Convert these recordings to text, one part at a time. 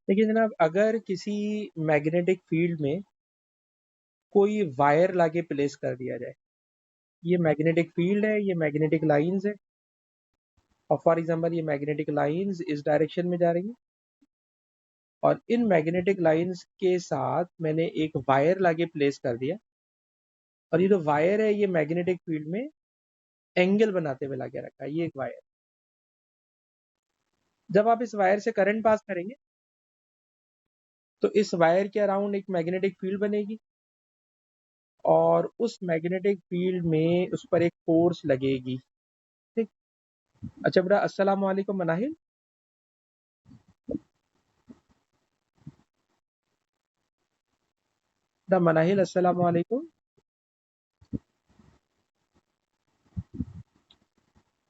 देखिए जनाब, अगर किसी मैग्नेटिक फील्ड में कोई वायर लाके प्लेस कर दिया जाए, ये मैग्नेटिक फील्ड है, ये मैग्नेटिक लाइंस है, और फॉर एग्जांपल ये मैग्नेटिक लाइंस इस डायरेक्शन में जा रही हैं, और इन मैग्नेटिक लाइंस के साथ मैंने एक वायर लाके प्लेस कर दिया, और ये जो वायर है ये मैग्नेटिक फील्ड में एंगल बनाते हुए लाके रखा है। ये एक वायर, जब आप इस वायर से करंट पास करेंगे तो इस वायर के अराउंड एक मैग्नेटिक फील्ड बनेगी, और उस मैग्नेटिक फील्ड में उस पर एक फोर्स लगेगी। ठीक। अच्छा बेटा, अस्सलाम वालेकुम मनाहिल। बेटा मनाहिल, अस्सलाम वालेकुम।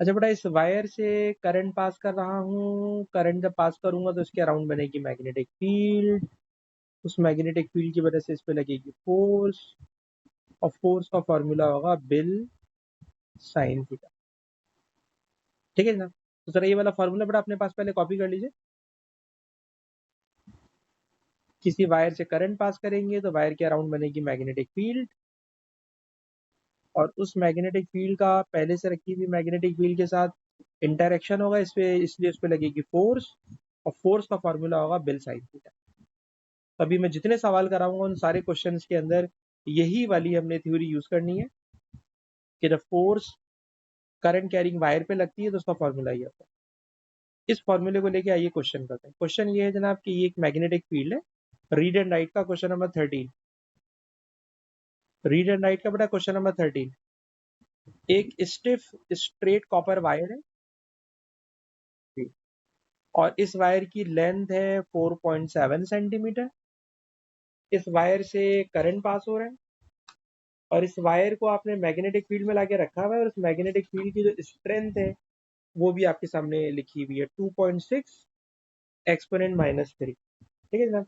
अच्छा बेटा, इस वायर से करंट पास कर रहा हूँ, करंट जब पास करूंगा तो इसके अराउंड बनेगी मैग्नेटिक फील्ड, उस मैग्नेटिक फील्ड की वजह से इस पे लगेगी फोर्स, और फोर्स का फॉर्मूला होगा बिल साइन थीटा। ठीक है ना? तो जरा ये वाला फॉर्मूला बेटा अपने पास पहले कॉपी कर लीजिए। किसी वायर से करंट पास करेंगे तो वायर के अराउंड बनेगी मैग्नेटिक फील्ड, और उस मैग्नेटिक फील्ड का पहले से रखी हुई मैग्नेटिक फील्ड के साथ इंटरेक्शन होगा इस पे, इसलिए उस पे लगेगी फोर्स, और फोर्स का फॉर्मूला होगा बिल साइन थीटा। अभी मैं जितने सवाल कराऊंगा उन सारे क्वेश्चंस के अंदर यही वाली हमने थ्योरी यूज करनी है कि जब फोर्स करंट कैरिंग वायर पे लगती है तो उसका फॉर्मूला ये होता है। इस फॉर्मूले को लेके आइए क्वेश्चन करते हैं। क्वेश्चन ये है जनाब कि ये एक मैग्नेटिक फील्ड है, रीड एंड राइट का question number 13। Read and right का बेटा क्वेश्चन नंबर 13। एक स्टिफ स्ट्रेट कॉपर वायर है, और इस वायर की लेंथ है 4.7 सेंटीमीटर। इस वायर से करंट पास हो रहा है, और इस वायर को आपने मैग्नेटिक फील्ड में लाके रखा हुआ है, और इस मैग्नेटिक फील्ड की जो स्ट्रेंथ है वो भी आपके सामने लिखी हुई है, 2.6 एक्सपोनेंट -3। ठीक है जनाब?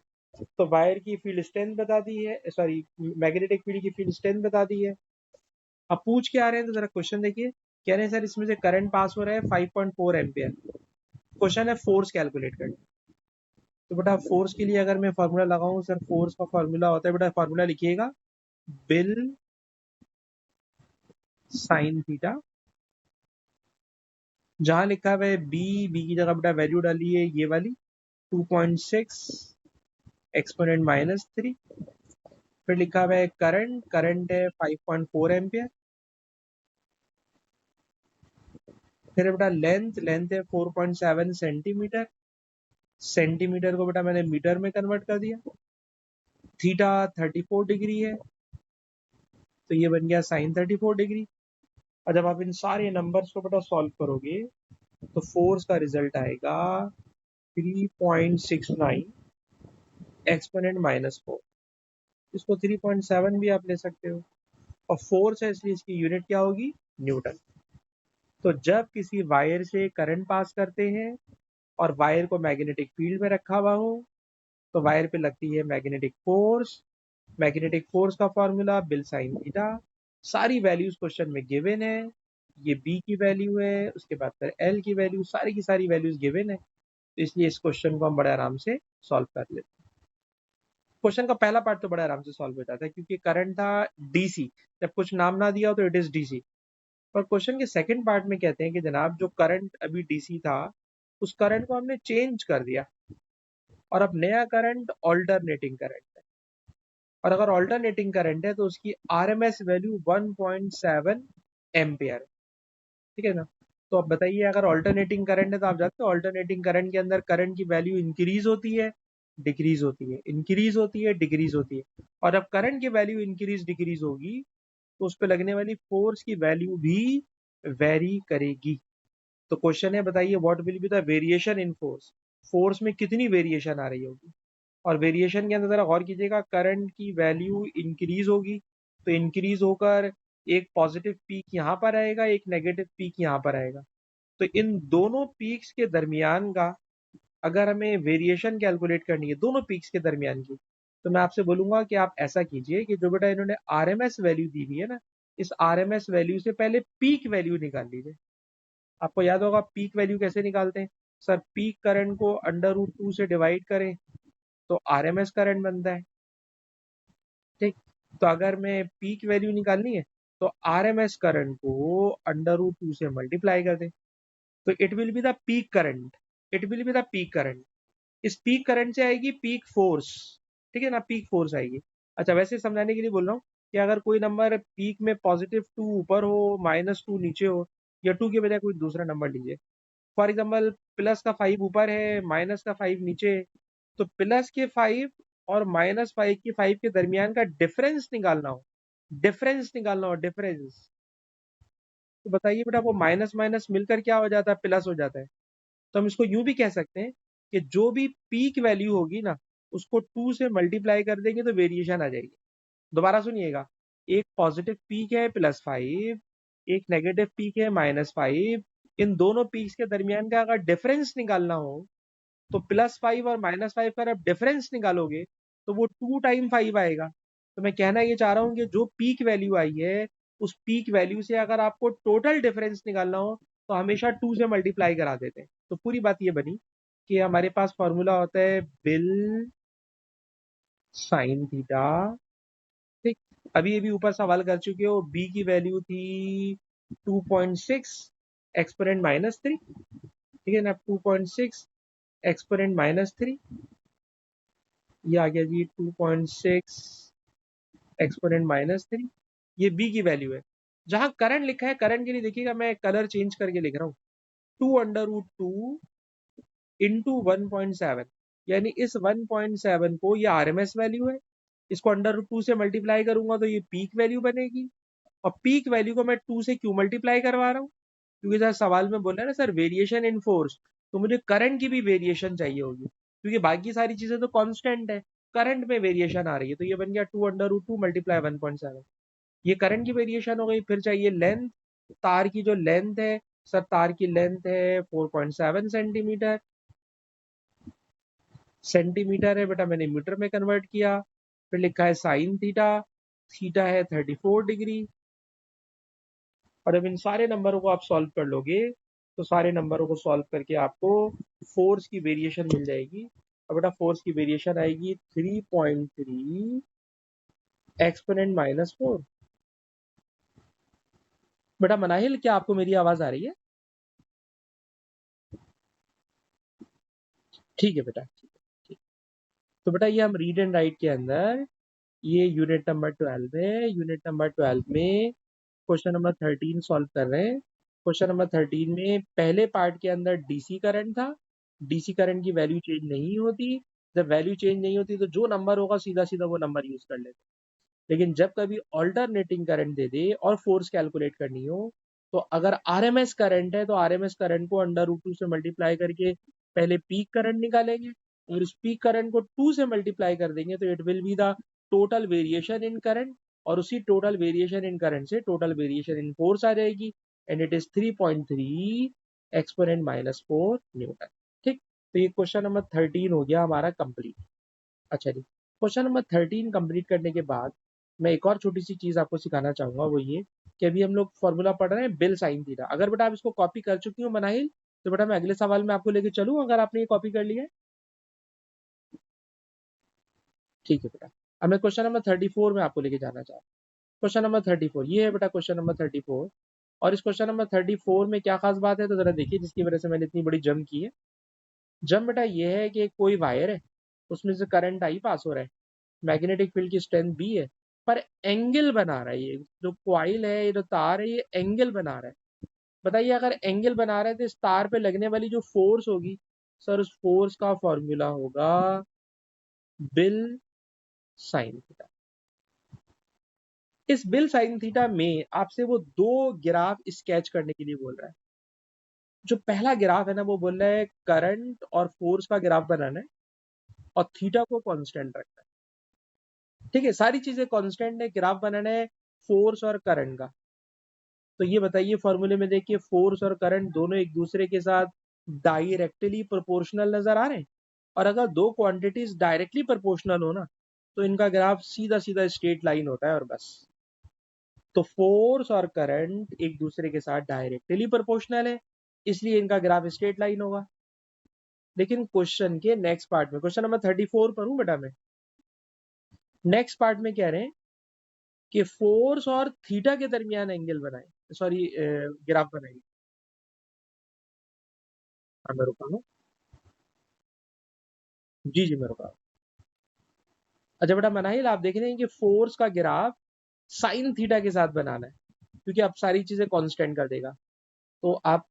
तो वायर की फील्ड स्ट्रेंथ बता दी है, सॉरी मैग्नेटिक फील्ड की फील्ड स्ट्रेंथ बता दी है। अब पूछ के आ रहे हैं, तो जरा क्वेश्चन देखिए। कह रहे हैं सर इसमें से करंट पास हो रहा है 5.4 एम्पियर। क्वेश्चन है फोर्स कैलकुलेट करना। तो बेटा फोर्स के लिए अगर मैं फार्मूला लगाऊं, सर फोर्स का फार्मूला होता है, बेटा फार्मूला लिखिएगा बिल साइन थीटा। जहां लिखा हुआ है बी की जगह बेटा वैल्यू डालिए ये वाली 2.6 एक्सपोनेंट -3। फिर लिखा हुआ है करंट, करंट है 5.4 एम्पियर। फिर बेटा लेंथ, लेंथ है 4.7 सेंटीमीटर। सेंटीमीटर को बेटा मैंने मीटर में कन्वर्ट कर दिया। थीटा 34 डिग्री है, तो ये बन गया साइन 34 डिग्री। और जब आप इन सारे नंबर्स को बेटा सॉल्व करोगे तो फोर्स का रिजल्ट आएगा 3.69 एक्सपोनेंट -4। इसको 3.7 भी आप ले सकते हो, और फोर्स है इसलिए इसकी यूनिट क्या होगी, न्यूटन। तो जब किसी वायर से करंट पास करते हैं और वायर को मैग्नेटिक फील्ड में रखा हुआ हो तो वायर पे लगती है मैग्नेटिक फोर्स। मैग्नेटिक फोर्स का फॉर्मूला बिल साइन थीटा। सारी वैल्यूज क्वेश्चन में गिवन है। ये बी की वैल्यू है, उसके बाद फिर एल की वैल्यू, सारी की सारी वैल्यूज गिवन है, तो इसलिए इस क्वेश्चन को हम बड़े आराम से सॉल्व कर लेते हैं। क्वेश्चन का पहला पार्ट तो बड़े आराम से सॉल्व हो जाता है क्योंकि करंट था डीसी। जब कुछ नाम ना दिया हो तो इट इज डीसी। पर क्वेश्चन के सेकंड पार्ट में कहते हैं कि जनाब जो करंट अभी डीसी था उस करंट को हमने चेंज कर दिया, और अब नया करंट ऑल्टरनेटिंग करंट है, और अगर ऑल्टरनेटिंग करंट है तो उसकी आरएमएस वैल्यू 1.7 एम्पियर। ठीक है ना? तो अब बताइए, अगर ऑल्टरनेटिंग करंट है तो आप जानते हो ऑल्टरनेटिंग करंट के अंदर करंट की वैल्यू इंक्रीज होती है, डिक्रीज होती है, इंक्रीज होती है, डिक्रीज होती है। और अब करंट की वैल्यू इंक्रीज डिक्रीज होगी तो उस पर लगने वाली फोर्स की वैल्यू भी वेरी करेगी। तो क्वेश्चन है, बताइए what will be the variation in force. Force में कितनी वेरिएशन आ रही होगी? और वेरिएशन के अंदर जरा गौर कीजिएगा, करंट की वैल्यू इंक्रीज होगी तो इंक्रीज होकर एक पॉजिटिव पीक यहाँ पर आएगा, एक नेगेटिव पीक यहाँ पर आएगा। तो इन दोनों पीक्स के दरमियान का अगर हमें वेरिएशन कैलकुलेट करनी है दोनों पीक्स के दरमियान की, तो मैं आपसे बोलूंगा कि आप ऐसा कीजिए कि जो बेटा इन्होंने आरएमएस वैल्यू दी हुई है ना, इस आरएमएस वैल्यू से पहले पीक वैल्यू निकाल लीजिए। आपको याद होगा पीक वैल्यू कैसे निकालते हैं? सर पीक करंट को अंडर रूट 2 से डिवाइड करें तो आरएमएस करंट बनता है। ठीक, तो अगर मैं पीक वैल्यू निकालनी है तो आरएमएस करंट को √2 से मल्टीप्लाई कर दे, तो it will be the peak current. It will be the peak current. इस पीक करंट से आएगी पीक फोर्स। ठीक है ना, पीक फोर्स आएगी। अच्छा, वैसे समझाने के लिए बोल रहा हूँ कि अगर कोई नंबर पीक में +2 ऊपर हो, -2 नीचे हो, या 2 के बजाय कोई दूसरा नंबर लीजिए। फॉर एग्जाम्पल प्लस का 5 ऊपर है, माइनस का 5 नीचे है, तो प्लस के 5 और -5 के दरमियान का डिफरेंस निकालना हो, डिफरेंस, तो बताइए बेटा, वो माइनस माइनस मिलकर क्या हो जाता है, प्लस हो जाता है। तो हम इसको यूं भी कह सकते हैं कि जो भी पीक वैल्यू होगी ना, उसको 2 से मल्टीप्लाई कर देंगे तो वेरिएशन आ जाएगी। दोबारा सुनिएगा, एक पॉजिटिव पीक है +5, एक नेगेटिव पीक है -5। इन दोनों पीक्स के दरमियान का अगर डिफरेंस निकालना हो, तो +5 और -5 का आप डिफरेंस निकालोगे तो वो 2 टाइम 5 आएगा। तो मैं कहना ये चाह रहा हूँ कि जो पीक वैल्यू आई है, उस पीक वैल्यू से अगर आपको टोटल डिफरेंस निकालना हो तो हमेशा 2 से मल्टीप्लाई करा देते हैं। तो पूरी बात ये बनी कि हमारे पास फॉर्मूला होता है बिल साइन थीटा। ठीक, अभी अभी ऊपर सवाल कर चुके हो, बी की वैल्यू थी 2.6 एक्सपोनेंट -3। ठीक है ना, 2.6 एक्सपोनेंट -3, ये आ गया जी 2.6 एक्सपोनेंट -3। ये बी की वैल्यू है। जहां करंट लिखा है, करंट के लिए देखिएगा, मैं कलर चेंज करके लिख रहा हूँ, 2√2 इंटू 1.7, यानी इस 1.7 को, ये आरएमएस वैल्यू है, इसको √2 से मल्टीप्लाई करूंगा तो ये पीक वैल्यू बनेगी। और पीक वैल्यू को मैं 2 से क्यों मल्टीप्लाई करवा रहा हूँ, क्योंकि सर सवाल में बोला है ना सर वेरिएशन इन फोर्स, तो मुझे करंट की भी वेरिएशन चाहिए होगी, क्योंकि बाकी सारी चीजें तो कांस्टेंट है, करंट में वेरिएशन आ रही है। तो ये बन गया 2√2 मल्टीप्लाई 1.7, ये करंट की वेरिएशन हो गई। फिर चाहिए लेंथ, तार की जो लेंथ है, सर तार की लेंथ है 4.7 सेंटीमीटर। सेंटीमीटर है बेटा, मैंने मीटर में कन्वर्ट किया। फिर लिखा है साइन थीटा, थीटा है 34 डिग्री। और अब इन सारे नंबरों को आप सॉल्व कर लोगे तो सारे नंबरों को सॉल्व करके आपको फोर्स की वेरिएशन मिल जाएगी। और बेटा फोर्स की वेरिएशन आएगी 3.3 एक्सपोनेंट -4। बेटा मनाहिल, क्या आपको मेरी आवाज आ रही है? ठीक है बेटा, ठीक है, ठीक। तो बेटा ये हम रीड एंड राइट के अंदर, ये यूनिट नंबर 12 है, यूनिट नंबर 12 में क्वेश्चन नंबर 13 सॉल्व कर रहे हैं। क्वेश्चन नंबर 13 में पहले पार्ट के अंदर डीसी करंट था। डीसी करंट की वैल्यू चेंज नहीं होती। जब वैल्यू चेंज नहीं होती तो जो नंबर होगा सीधा सीधा वो नंबर यूज कर लेते। लेकिन जब कभी ऑल्टरनेटिंग करंट दे दे और फोर्स कैलकुलेट करनी हो, तो अगर आरएमएस करंट है तो आरएमएस करंट को √2 से मल्टीप्लाई करके पहले पीक करंट निकालेंगे, और उस पीक करंट को 2 से मल्टीप्लाई कर देंगे तो it will be the total variation in current. और उसी टोटल वेरिएशन इन करंट से टोटल वेरिएशन इन फोर्स आ जाएगी, and it is 3.3 exponent -4 Newton. ठीक, तो ये क्वेश्चन नंबर 13 हो गया हमारा कंप्लीट। अच्छा जी, क्वेश्चन नंबर 13 कंप्लीट करने के बाद मैं एक और छोटी सी चीज आपको सिखाना चाहूंगा, वो ये कि अभी हम लोग फॉर्मूला पढ़ रहे हैं बिल साइन थीटा। अगर बेटा आप इसको कॉपी कर चुकी हो मनाहिल, तो बेटा मैं अगले सवाल में आपको लेके चलूं, अगर आपने ये कॉपी कर लिया है। ठीक है बेटा, अब मैं क्वेश्चन नंबर 34 में आपको लेके जाना चाहता हूँ। क्वेश्चन नंबर 34 ये है बेटा, क्वेश्चन नंबर 34। और इस क्वेश्चन नंबर 34 में क्या खास बात है, तो जरा देखिए, जिसकी वजह से मैंने इतनी बड़ी जंप की है। जंप बेटा ये है कि कोई वायर है, उसमें से करंट आई पास हो रहा है, मैग्नेटिक फील्ड की स्ट्रेंथ बी है, पर एंगल बना रहा है, ये जो क्वाइल है, ये जो तार है, ये एंगल बना रहा है। बताइए, अगर एंगल बना रहा है तो इस तार पे लगने वाली जो फोर्स होगी, सर उस फोर्स का फॉर्मूला होगा बिल साइन थीटा। इस बिल साइन थीटा में आपसे वो दो ग्राफ स्केच करने के लिए बोल रहा है। जो पहला ग्राफ है ना, वो बोल रहा है करंट और फोर्स का ग्राफ बनाना है, और थीटा को कांस्टेंट रखना है। ठीक है, सारी चीजें कांस्टेंट है, ग्राफ बनाना है फोर्स और करंट का। तो ये बताइए, फॉर्मूले में देखिए, फोर्स और करंट दोनों एक दूसरे के साथ डायरेक्टली प्रोपोर्शनल नजर आ रहे हैं। और अगर दो क्वांटिटीज डायरेक्टली प्रोपोर्शनल हो ना, तो इनका ग्राफ सीधा सीधा स्ट्रेट लाइन होता है, और बस। तो फोर्स और करंट एक दूसरे के साथ डायरेक्टली प्रोपोर्शनल है, इसलिए इनका ग्राफ स्ट्रेट लाइन होगा। लेकिन क्वेश्चन के नेक्स्ट पार्ट में, क्वेश्चन नंबर 34 पर हूं बेटा मैं, नेक्स्ट पार्ट में कह रहे हैं कि फोर्स और थीटा के दरमियान एंगल बनाए, सॉरी ग्राफ बनाएंगे। हाँ मैं रुका हूँ, जी जी मैं रुका हूँ। अच्छा बेटा मनाहिल, आप देख रहे हैं कि फोर्स का ग्राफ साइन थीटा के साथ बनाना है, क्योंकि आप सारी चीजें कांस्टेंट कर देगा। तो आप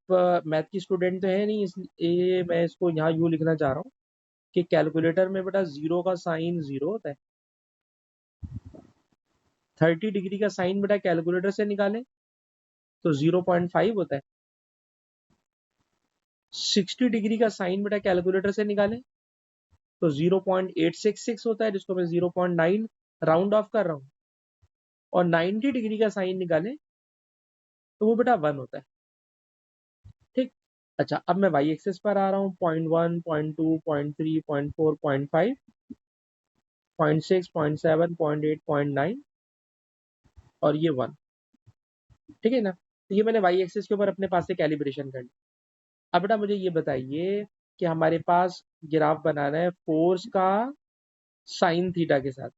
मैथ की स्टूडेंट तो है नहीं, इसलिए मैं इसको यहाँ यूँ लिखना चाह रहा हूँ कि कैलकुलेटर में बेटा जीरो का साइन जीरो होता है। 30 डिग्री का साइन बेटा कैलकुलेटर से निकालें तो 0.5 होता है। 60 डिग्री का साइन बेटा कैलकुलेटर से निकालें तो 0.866 होता है, जिसको मैं 0.9 राउंड ऑफ कर रहा हूँ। और 90 डिग्री का साइन निकालें तो वो बेटा 1 होता है। ठीक। अच्छा अब मैं वाई एक्सेस पर आ रहा हूँ, 0.1, 0.2, 0.3, 0.4, 0.5, 0.6, 0.7, 0.8, 0.9 और ये 1। ठीक है ना, तो ये मैंने वाई एक्सेस के ऊपर अपने पास से कैलिब्रेशन कर लिया। अब बेटा मुझे ये बताइए कि हमारे पास ग्राफ बनाना है फोर्स का साइन थीटा के साथ,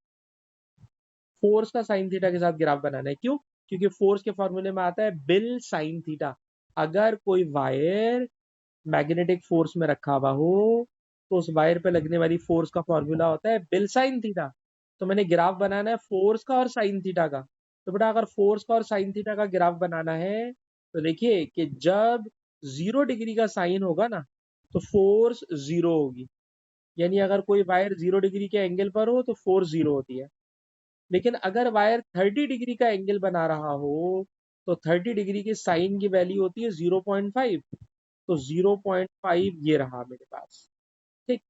फोर्स का साइन थीटा के साथ ग्राफ बनाना है। क्यों? क्योंकि फोर्स के फॉर्मूले में आता है बिल साइन थीटा। अगर कोई वायर मैग्नेटिक फोर्स में रखा हुआ हो तो उस वायर पे लगने वाली फोर्स का फॉर्मूला होता है बिल साइन थीटा। तो मैंने ग्राफ बनाना है फोर्स का और साइन थीटा का। तो बेटा अगर फोर्स का और साइन थीटा का ग्राफ बनाना है तो देखिए कि जब 0 डिग्री का साइन होगा ना तो फोर्स 0 होगी, यानी अगर कोई वायर 0 डिग्री के एंगल पर हो तो फोर्स 0 होती है। लेकिन अगर वायर 30 डिग्री का एंगल बना रहा हो तो 30 डिग्री की साइन की वैल्यू होती है 0.5। तो 0.5 ये रहा मेरे पास। ठीक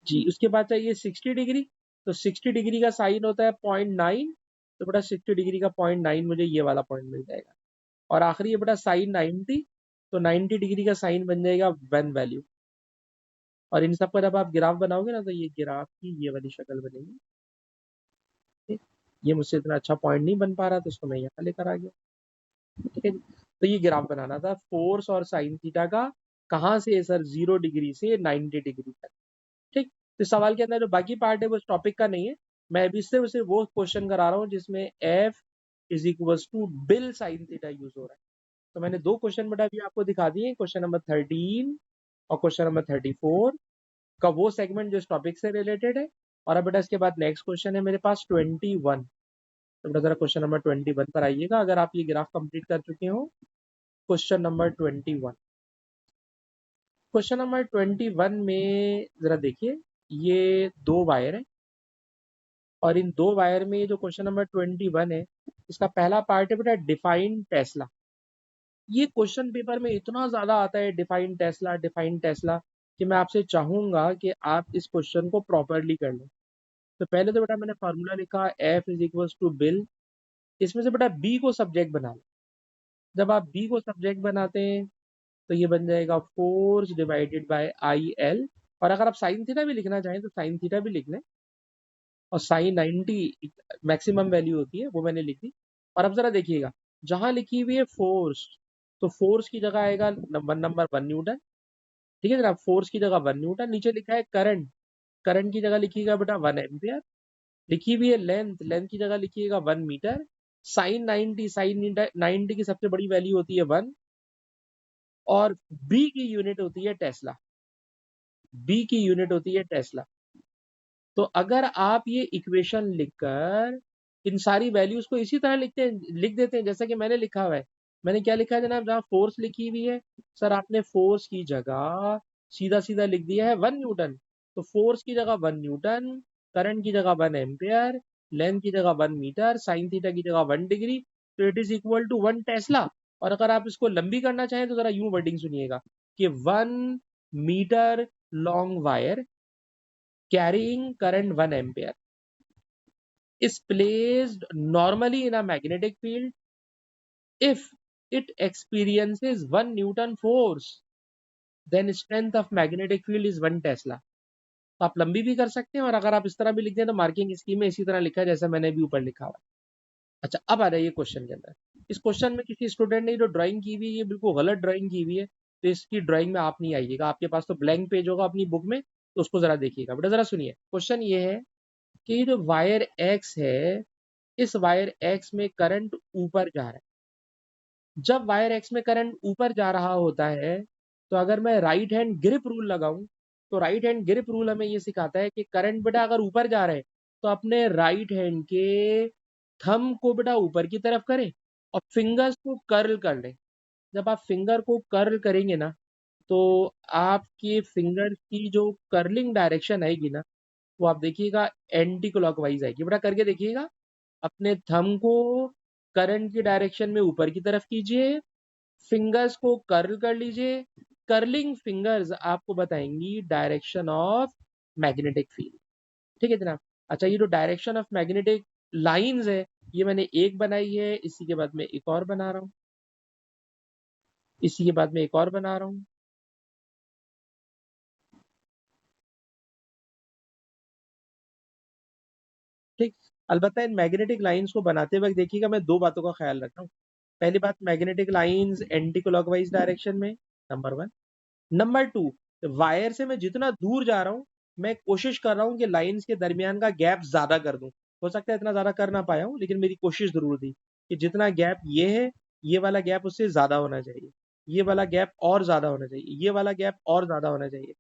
जी। उसके बाद चाहिए 60 डिग्री, तो 60 डिग्री का साइन होता है 0.9। तो बेटा 60 डिग्री का 0.9 मुझे ये वाला पॉइंट मिल जाएगा। और आखिरी है बेटा साइन 90, तो 90 डिग्री का साइन बन जाएगा 1 वैल्यू। और इन सब का जब आप ग्राफ बनाओगे ना तो ये ग्राफ की ये वाली शक्ल बनेगी। ठीक। ये मुझसे इतना अच्छा पॉइंट नहीं बन पा रहा तो इसको मैं यहाँ लेकर आ गया। ठीक है जी। तो ये ग्राफ बनाना था फोर्स और साइन थीटा का, कहाँ से सर 0 डिग्री से 90 डिग्री तक। ठीक। तो इस सवाल के अंदर जो बाकी पार्ट है वो इस टॉपिक का नहीं है, मैं अभी सिर्फ वो क्वेश्चन करा रहा हूँ जिसमें F is equal to BIL sine theta use हो रहा है। तो मैंने दो क्वेश्चन बेटा अभी आपको दिखा दिए, क्वेश्चन नंबर 13 और क्वेश्चन नंबर 34 का वो सेगमेंट जो इस टॉपिक से रिलेटेड है। और अब बेटा इसके बाद नेक्स्ट क्वेश्चन है मेरे पास 21। तो बेटा जरा क्वेश्चन नंबर 21 पर आइएगा अगर आप ये ग्राफ कंप्लीट कर चुके हो। क्वेश्चन नंबर 21, क्वेश्चन नंबर 21 में जरा देखिए, ये दो वायर है और इन दो वायर में जो क्वेश्चन नंबर 21 है इसका पहला पार्ट है बेटा डिफाइन टेस्ला। ये क्वेश्चन पेपर में इतना ज्यादा आता है डिफाइन टेस्ला डिफाइन टेस्ला कि मैं आपसे चाहूंगा कि आप इस क्वेश्चन को प्रॉपरली कर लें। तो पहले तो बेटा मैंने फार्मूला लिखा F is equal to BIL, इसमें से बेटा बी को सब्जेक्ट बना लें। जब आप बी को सब्जेक्ट बनाते हैं तो ये बन जाएगा force divided by I L. और अगर आप साइन थीटा भी लिखना चाहें तो साइन थीटा भी लिख लें। और साइन 90 मैक्सिमम वैल्यू होती है वो मैंने लिखी। और अब जरा देखिएगा, जहां लिखी हुई है फोर्स, तो फोर्स की जगह आएगा नंबर 1 न्यूटन। ठीक है जनाब, फोर्स की जगह 1 न्यूटन। नीचे लिखा है करंट, करंट की जगह लिखिएगा बेटा 1 एम्पियर। लिखी हुई है लेंथ, लेंथ की जगह लिखिएगा 1 मीटर। साइन 90, साइन 90 की सबसे बड़ी वैल्यू होती है 1। और बी की यूनिट होती है टेस्ला, बी की यूनिट होती है टेस्ला। तो अगर आप ये इक्वेशन लिखकर इन सारी वैल्यूज को इसी तरह लिख देते हैं जैसा कि मैंने लिखा हुआ है। मैंने क्या लिखा है जनाब, जहाँ फोर्स लिखी हुई है सर आपने फोर्स की जगह सीधा सीधा लिख दिया है 1 न्यूटन। तो फोर्स की जगह 1 न्यूटन, करंट की जगह 1 एम्पियर, लेंथ की जगह 1 मीटर, साइन थीटा की जगह 1 डिग्री, तो it is equal to 1 tesla. और अगर आप इसको लंबी करना चाहें तो जरा यूं वर्डिंग सुनिएगा कि 1 metre long wire carrying current 1 ampere is placed normally in a magnetic field if it experiences 1 Newton force, then strength of magnetic field is 1 Tesla। तो आप लंबी भी कर सकते हैं और अगर आप इस तरह भी लिख दें तो मार्किंग स्कीम में इसी तरह लिखा है जैसा मैंने भी ऊपर लिखा हुआ है। अच्छा अब आ जाइए क्वेश्चन के अंदर। इस क्वेश्चन में किसी स्टूडेंट ने जो ड्राइंग की हुई है ये बिल्कुल गलत ड्राइंग की हुई है, तो इसकी ड्राइंग में आप नहीं आइएगा, आपके पास तो ब्लैंक पेज होगा अपनी बुक में, तो उसको जरा देखिएगा। बेटा जरा सुनिए, क्वेश्चन ये है कि जो वायर एक्स है, इस वायर एक्स में करंट ऊपर जा रहा है। जब वायर एक्स में करंट ऊपर जा रहा होता है, तो अगर मैं राइट हैंड ग्रिप रूल लगाऊं, तो राइट हैंड ग्रिप रूल हमें ये सिखाता है कि करंट बेटा अगर ऊपर जा रहा है तो अपने राइट हैंड के थंब को बेटा ऊपर की तरफ करें और फिंगर्स को कर्ल कर लें। जब आप फिंगर को कर्ल करेंगे ना, तो आपके फिंगर की जो कर्लिंग डायरेक्शन आएगी ना, वो आप देखिएगा एंटी क्लॉकवाइज आएगी। बेटा करके देखिएगा, अपने थंब को करंट की डायरेक्शन में ऊपर की तरफ कीजिए, फिंगर्स को कर्ल कर लीजिए। कर्लिंग फिंगर्स आपको बताएंगी डायरेक्शन ऑफ मैग्नेटिक फील्ड। ठीक है जनाब। अच्छा, ये जो डायरेक्शन ऑफ मैग्नेटिक लाइंस है, ये मैंने एक बनाई है, इसी के बाद में एक और बना रहा हूं, इसी के बाद में एक और बना रहा हूं। ठीक। अलबत्ता इन मैग्नेटिक लाइंस को बनाते वक्त देखिएगा, मैं दो बातों का ख्याल रख रहा हूँ। पहली बात, magnetic lines anti clockwise direction में, number one. Number two, wire से मैं जितना दूर जा रहा हूँ, मैं कोशिश कर रहा हूँ कि लाइंस के दरमियान का गैप ज्यादा कर दूं। हो सकता है इतना ज्यादा कर ना पाया हूँ, लेकिन मेरी कोशिश जरूर थी कि जितना गैप ये है, ये वाला गैप उससे ज्यादा होना चाहिए, ये वाला गैप और ज्यादा होना चाहिए, ये वाला गैप और ज्यादा होना चाहिए,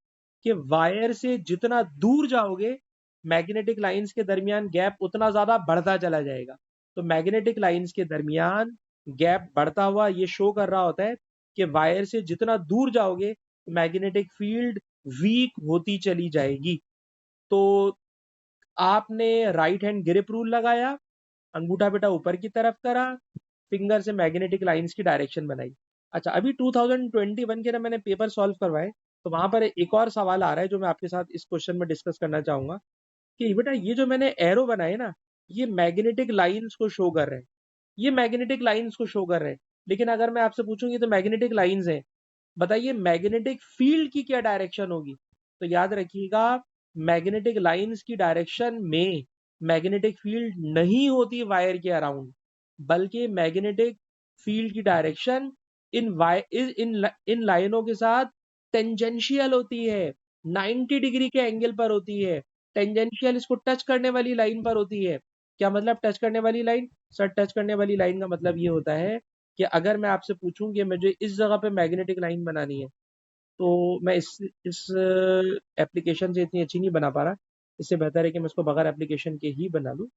कि वायर से जितना दूर जाओगे, मैग्नेटिक लाइंस के दरमियान गैप उतना ज्यादा बढ़ता चला जाएगा। तो मैग्नेटिक लाइंस के दरमियान गैप बढ़ता हुआ ये शो कर रहा होता है कि वायर से जितना दूर जाओगे, मैग्नेटिक फील्ड वीक होती चली जाएगी। तो आपने राइट हैंड ग्रिप रूल लगाया, अंगूठा बेटा ऊपर की तरफ करा, फिंगर से मैग्नेटिक लाइंस की डायरेक्शन बनाई। अच्छा, अभी 2021 के ना मैंने पेपर सॉल्व करवाए, तो वहां पर एक और सवाल आ रहा है जो मैं आपके साथ इस क्वेश्चन में डिस्कस करना चाहूंगा कि बेटा ये जो मैंने एरो बनाए ना, ये मैग्नेटिक लाइंस को शो कर रहे हैं, ये मैग्नेटिक लाइंस को शो कर रहे हैं। लेकिन अगर मैं आपसे पूछूं ये तो मैग्नेटिक लाइंस हैं, बताइए मैग्नेटिक फील्ड की क्या डायरेक्शन होगी। तो याद रखिएगा, मैग्नेटिक लाइंस की डायरेक्शन में मैग्नेटिक फील्ड नहीं होती वायर के अराउंड, बल्कि मैग्नेटिक फील्ड की डायरेक्शन इन लाइनों के साथ टेंजेंशियल होती है, 90 डिग्री के एंगल पर होती है। टेंजेंशियल इसको टच करने वाली लाइन पर होती है। क्या मतलब टच करने वाली लाइन? सर, टच करने वाली लाइन का मतलब ये होता है कि अगर मैं आपसे पूछूं कि मुझे इस जगह पे मैग्नेटिक लाइन बनानी है, तो मैं इस एप्लीकेशन से इतनी अच्छी नहीं बना पा रहा। इससे बेहतर है कि मैं इसको बगैर एप्लीकेशन के ही बना लूं,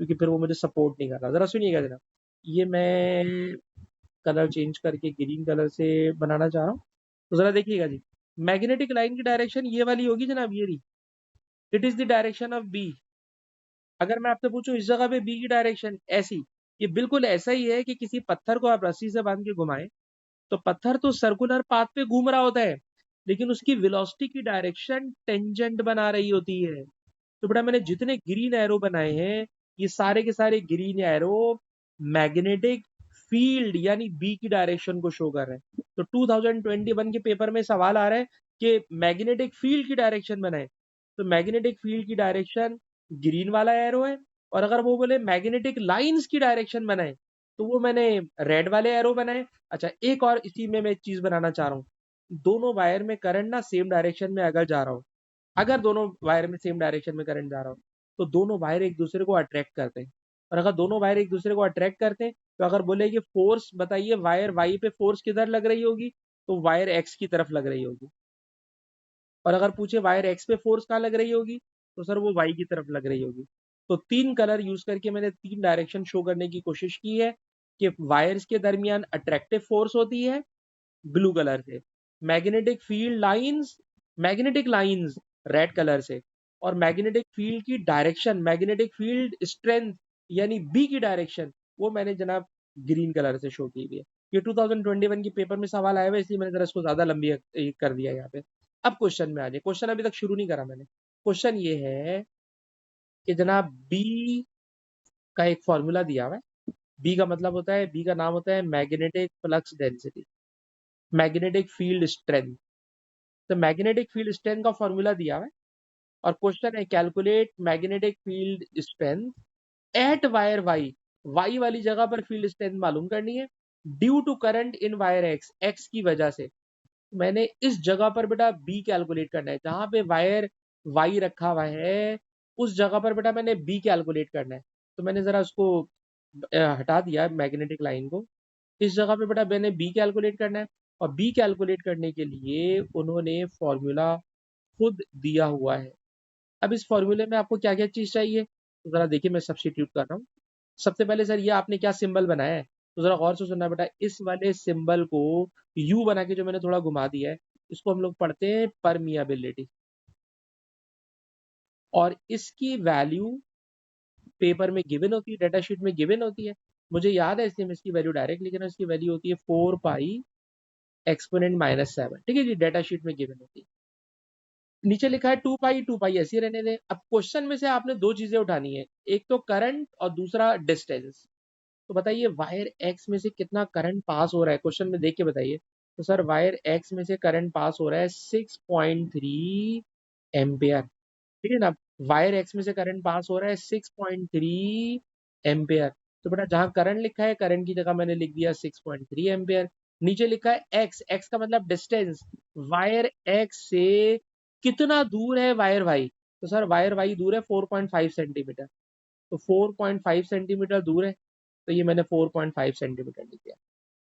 क्योंकि फिर वो मुझे सपोर्ट नहीं कर रहा। जरा सुनिएगा जरा, ये मैं कलर चेंज करके ग्रीन कलर से बनाना चाह रहा हूँ। तो जरा देखिएगा जी, मैग्नेटिक लाइन की डायरेक्शन ये वाली होगी जनाब, ये रही। It is the direction of B. अगर मैं आपसे पूछूं इस जगह पे बी की डायरेक्शन ऐसी, ये बिल्कुल ऐसा ही है कि किसी पत्थर को आप रस्सी से बांध के घुमाएं, तो पत्थर तो सर्कुलर पाथ पे घूम रहा होता है, लेकिन उसकी वेलोसिटी की डायरेक्शन टेंजेंट बना रही होती है। तो बेटा मैंने जितने ग्रीन एरो बनाए हैं, ये सारे के सारे ग्रीन एरो मैग्नेटिक फील्ड यानी बी की डायरेक्शन को शो कर रहे हैं। तो 2021 के पेपर में सवाल आ रहा है कि मैग्नेटिक फील्ड की डायरेक्शन बनाए, तो मैग्नेटिक फील्ड की डायरेक्शन ग्रीन वाला एरो है, और अगर वो बोले मैग्नेटिक लाइंस की डायरेक्शन बनाए, तो वो मैंने रेड वाले एरो बनाए। अच्छा, एक और इसी में मैं एक चीज बनाना चाह रहा हूँ, दोनों वायर में करंट ना सेम डायरेक्शन में अगर जा रहा हो, अगर दोनों वायर में सेम डायरेक्शन में करंट जा रहा हो, तो दोनों वायर एक दूसरे को अट्रैक्ट करते हैं। और अगर दोनों वायर एक दूसरे को अट्रैक्ट करते हैं, तो अगर बोले कि फोर्स बताइए वायर वाई पे फोर्स किधर लग रही होगी, तो वायर एक्स की तरफ लग रही होगी। और अगर पूछे वायर एक्स पे फोर्स कहाँ लग रही होगी, तो सर वो वाई की तरफ लग रही होगी। तो तीन कलर यूज करके मैंने तीन डायरेक्शन शो करने की कोशिश की है कि वायर्स के दरमियान अट्रैक्टिव फोर्स होती है ब्लू कलर से, मैग्नेटिक लाइंस रेड कलर से, और मैग्नेटिक फील्ड की डायरेक्शन, मैग्नेटिक फील्ड स्ट्रेंथ यानी बी की डायरेक्शन, वो मैंने जनाब ग्रीन कलर से शो की हुई है। ये 2021 के पेपर में सवाल आया हुआ है, इसलिए मैंने जरा इसको ज्यादा लंबी कर दिया यहाँ पे। अब क्वेश्चन में आ जाए, क्वेश्चन अभी तक शुरू नहीं करा मैंने। क्वेश्चन ये है कि जनाब बी का एक फॉर्मूला दिया हुआ है। बी का मतलब होता है, बी का नाम होता है magnetic flux density, magnetic field strength. तो मैग्नेटिक फील्ड स्ट्रेंथ का फॉर्मूला दिया हुआ है, और क्वेश्चन है calculate magnetic field strength at wire Y. Y वाली जगह पर फील्ड स्ट्रेंथ मालूम करनी है due to current in wire X, X की वजह से। मैंने इस जगह पर बेटा बी कैलकुलेट करना है, जहां पे वायर वाई रखा हुआ है उस जगह पर बेटा मैंने बी कैलकुलेट करना है। तो मैंने जरा उसको हटा दिया मैग्नेटिक लाइन को। इस जगह पे बेटा मैंने बी कैलकुलेट करना है, और बी कैलकुलेट करने के लिए उन्होंने फॉर्मूला खुद दिया हुआ है। अब इस फॉर्मूले में आपको क्या क्या चीज चाहिए, तो जरा देखिए मैं सब्स्टिट्यूट कर रहा हूँ। सबसे पहले सर ये आपने क्या सिंबल बनाया है, तो जरा गौर से सुनना बेटा। इस वाले सिंबल को यू बना के जो मैंने थोड़ा घुमा दिया है, इसको हम लोग पढ़ते हैं परमियाबिलिटी। और इसकी वैल्यू पेपर में गिवन होती है, डाटा शीट में गिवन होती है। मुझे याद है इसलिए मैं इसकी वैल्यू डायरेक्ट लिख रहा हूँ। इसकी वैल्यू होती है 4 पाई एक्सपोनेंट -7। ठीक है जी, डाटा शीट में गिवन होती है। नीचे लिखा है 2 पाई, 2 पाई ऐसे ही रहने दें। अब क्वेश्चन में से आपने दो चीजें उठानी है, एक तो करंट और दूसरा डिस्टेंस। तो बताइए वायर एक्स में से कितना करंट पास हो रहा है, क्वेश्चन में देख के बताइए। तो सर वायर एक्स में से करंट पास हो रहा है 6.3 एम्पेयर। ठीक है ना, वायर एक्स में से करंट पास हो रहा है 6.3 एम्पेयर। तो बेटा जहां करंट लिखा है करंट की जगह मैंने लिख दिया 6.3 एम्पेयर। नीचे लिखा है एक्स, एक्स का मतलब डिस्टेंस, वायर एक्स से कितना दूर है वायर वाई। तो सर वायर वाई दूर है 4.5 सेंटीमीटर। तो 4.5 सेंटीमीटर दूर है, तो ये मैंने 4.5 सेंटीमीटर लिख दिया।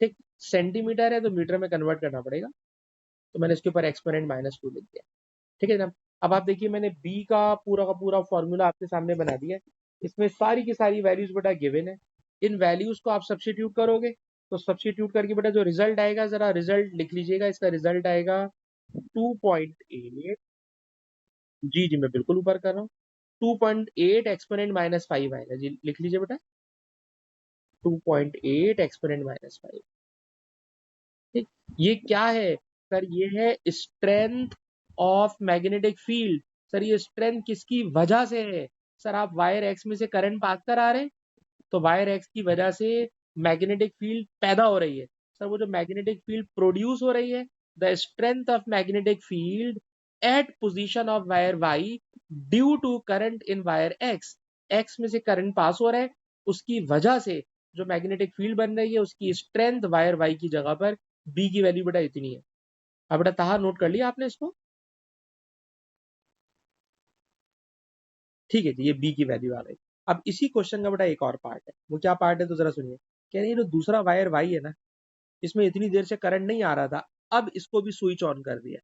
ठीक, सेंटीमीटर है तो मीटर में कन्वर्ट करना पड़ेगा, तो मैंने इसके ऊपर एक्सपोनेंट -2 लिख दिया। ठीक है ना। अब आप देखिए मैंने बी का पूरा फॉर्मूला आपके सामने बना दिया है। इसमें सारी की सारी वैल्यूज बेटा गिवन है। इन वैल्यूज को आप सब्स्टिट्यूट करोगे, तो सब्स्टिट्यूट करके बेटा जो रिजल्ट आएगा जरा रिजल्ट लिख लीजिएगा। इसका रिजल्ट आएगा 2.8। जी जी मैं बिल्कुल ऊपर कर रहा हूँ। 2.8 एक्सपोनेंट -5 आएगा जी, लिख लीजिए बेटा। 2.8 एक्सपोनेंट -5। ठीक, ये क्या है सर, ये है strength of magnetic field. Sir ये स्ट्रेंथ किसकी वजह से है, सर आप वायर एक्स में से करंट पास करा रहे हैं, तो वायर एक्स की वजह से मैग्नेटिक फील्ड पैदा हो रही है। सर वो जो मैग्नेटिक फील्ड प्रोड्यूस हो रही है, the strength of magnetic field at position of wire Y due to current in wire X. X में से करंट पास हो रहा है, उसकी वजह से जो मैग्नेटिक फील्ड बन रही है उसकी स्ट्रेंथ वायर वाई की जगह पर बी की वैल्यू बेटा इतनी है। अब बेटा ताहा नोट कर लिया आपने इसको। ठीक है जी, ये बी की वैल्यू आ गई। अब इसी क्वेश्चन का बेटा एक और पार्ट है, वो क्या पार्ट है तो जरा सुनिए। कह रही है जो दूसरा वायर वाई है ना, इसमें इतनी देर से करंट नहीं आ रहा था, अब इसको भी स्विच ऑन कर दिया,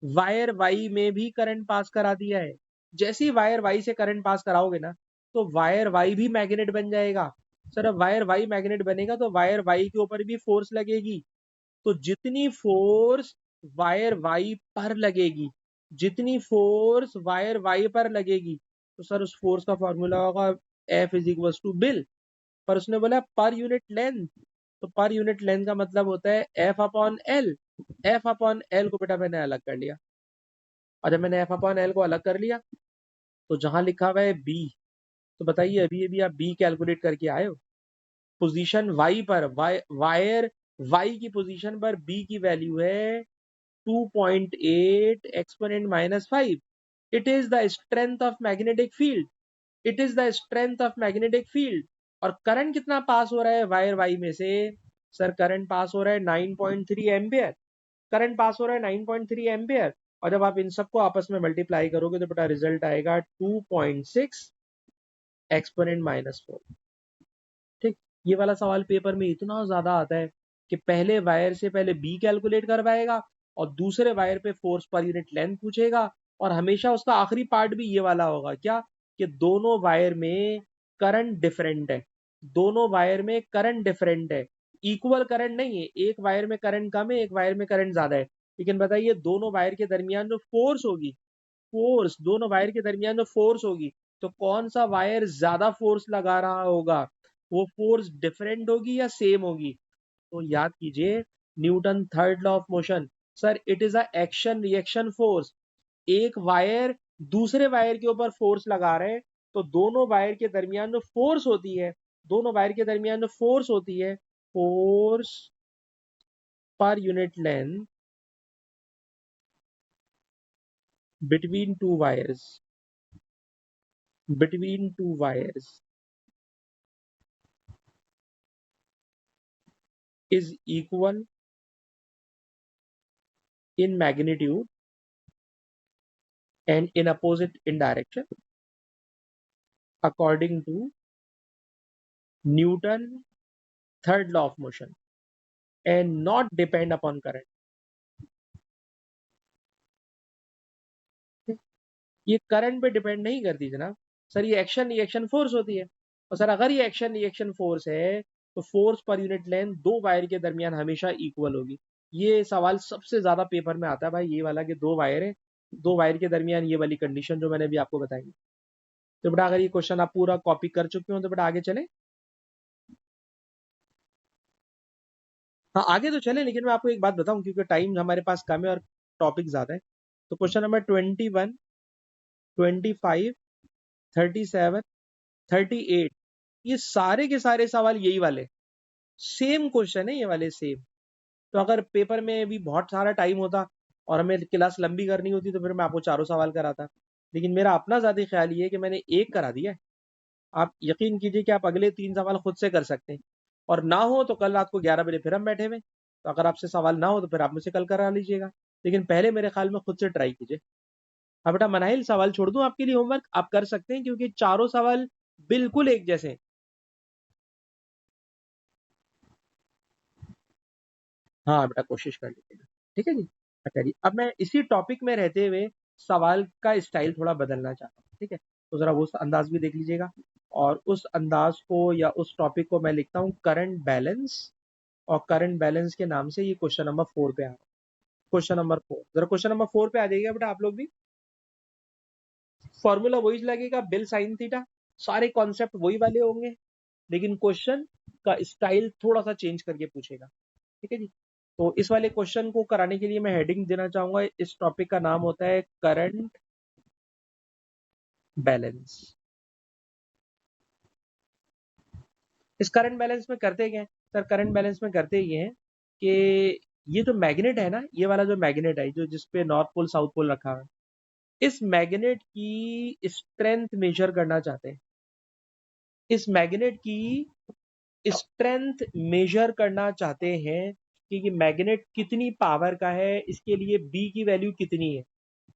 वायर वाई में भी करंट पास करा दिया है। जैसे ही वायर वाई से करंट पास कराओगे ना, तो वायर वाई भी मैग्नेट बन जाएगा। सर अब वायर वाई मैग्नेट बनेगा तो वायर वाई के ऊपर भी फोर्स लगेगी। तो जितनी फोर्स वायर वाई पर लगेगी, जितनी फोर्स वायर वाई पर लगेगी, तो सर उस फोर्स का फॉर्मूला होगा F is equal to BIL. पर उसने बोला पर यूनिट लेंथ, तो पर यूनिट लेंथ का मतलब होता है F upon L. F upon L को बेटा मैंने अलग कर लिया, और जब मैंने F अपॉन एल को अलग कर लिया, तो जहां लिखा हुआ है बी, तो बताइए अभी अभी आप बी कैलकुलेट करके आए हो। पोजीशन वाई पर वायर वाई की पोजीशन पर बी की वैल्यू है 2.8 exponent -5। It is the strength of magnetic field. It is the strength of magnetic field. और करंट कितना पास हो रहा है वायर वाई में से, सर करंट पास हो रहा है 9.3 एम्पियर। करंट पास हो रहा है 9.3 एम्पियर, और जब आप इन सबको आपस में मल्टीप्लाई करोगे तो बेटा रिजल्ट आएगा 2.6 एक्सपोनेंट -4। ठीक, ये वाला सवाल पेपर में इतना ज्यादा आता है कि पहले वायर से पहले बी कैलकुलेट करवाएगा, और दूसरे वायर पे फोर्स पर यूनिट लेंथ पूछेगा, और हमेशा उसका आखिरी पार्ट भी ये वाला होगा क्या, कि दोनों वायर में करंट डिफरेंट है। दोनों वायर में करंट डिफरेंट है, इक्वल करंट नहीं है। एक वायर में करंट कम है, एक वायर में करंट ज्यादा है। लेकिन बताइए दोनों वायर के दरमियान जो फोर्स होगी, फोर्स दोनों वायर के दरमियान जो फोर्स होगी, तो कौन सा वायर ज्यादा फोर्स लगा रहा होगा, वो फोर्स डिफरेंट होगी या सेम होगी। तो याद कीजिए Newton third law of motion. Sir it is a action reaction force. एक वायर दूसरे वायर के ऊपर फोर्स लगा रहे हैं, तो दोनों वायर के दरमियान जो फोर्स होती है, दोनों वायर के दरमियान जो फोर्स होती है, force per unit length between two wires, between two wires is equal in magnitude and in opposite in direction according to Newton third law of motion and not depend upon current. ये current पे depend नहीं करती जनाब। Sir ये action reaction force होती है, और sir अगर ये एक्शन रिएक्शन फोर्स है तो फोर्स पर यूनिट लेंथ दो वायर के दरमियान हमेशा इक्वल होगी। ये सवाल सबसे ज्यादा पेपर में आता है भाई, ये वाला कि दो वायर है, दो वायर के दरमियान ये वाली कंडीशन जो मैंने अभी आपको बताई। तो बेटा अगर ये क्वेश्चन आप पूरा कॉपी कर चुके हो तो बेटा आगे चले। हाँ आगे तो चले, लेकिन मैं आपको एक बात बताऊं क्योंकि टाइम हमारे पास कम है और टॉपिक ज्यादा है। तो क्वेश्चन नंबर 21, 25, 37, 38, ये सारे के सारे सवाल यही वाले सेम क्वेश्चन है, ये वाले सेम। तो अगर पेपर में भी बहुत सारा टाइम होता और हमें क्लास लंबी करनी होती तो फिर मैं आपको चारों सवाल कराता, लेकिन मेरा अपना ज्यादा ख्याल ये है कि मैंने एक करा दिया है। आप यकीन कीजिए कि आप अगले 3 सवाल खुद से कर सकते हैं, और ना हो तो कल रात को 11 बजे फिर हम बैठे हुए। तो अगर आपसे सवाल ना हो तो फिर आप मुझसे कल करा लीजिएगा, लेकिन पहले मेरे ख्याल में खुद से ट्राई कीजिए। हाँ बेटा मनाहिल, सवाल छोड़ दूं आपके लिए, होमवर्क आप कर सकते हैं क्योंकि चारों सवाल बिल्कुल एक जैसे हैं। हाँ बेटा कोशिश कर लीजिएगा, ठीक है जी। अच्छा जी, अब मैं इसी टॉपिक में रहते हुए सवाल का स्टाइल थोड़ा बदलना चाहता हूँ, ठीक है। तो जरा वो अंदाज भी देख लीजिएगा, और उस अंदाज को या उस टॉपिक को मैं लिखता हूँ करंट बैलेंस, और करंट बैलेंस के नाम से ये क्वेश्चन नंबर 4 पे आ रहा है। क्वेश्चन नंबर 4, जरा क्वेश्चन नंबर 4 पे आ जाइएगा बेटा आप लोग भी। फॉर्मूला वही लगेगा, बिल साइन थीटा, सारे कॉन्सेप्ट वही वाले होंगे, लेकिन क्वेश्चन का स्टाइल थोड़ा सा चेंज करके पूछेगा, ठीक है जी। तो इस वाले क्वेश्चन को कराने के लिए मैं हेडिंग देना चाहूंगा, इस टॉपिक का नाम होता है करंट बैलेंस। इस करंट बैलेंस में करते क्या है सर? करंट बैलेंस में करते ये हैं कि ये जो मैग्नेट है ना, ये वाला जो मैग्नेट है जो जिसपे नॉर्थ पोल साउथ पोल रखा है, इस मैग्नेट की स्ट्रेंथ मेजर करना चाहते हैं। इस मैग्नेट की स्ट्रेंथ मेजर करना चाहते हैं कि ये मैग्नेट कितनी पावर का है, इसके लिए बी की वैल्यू कितनी है,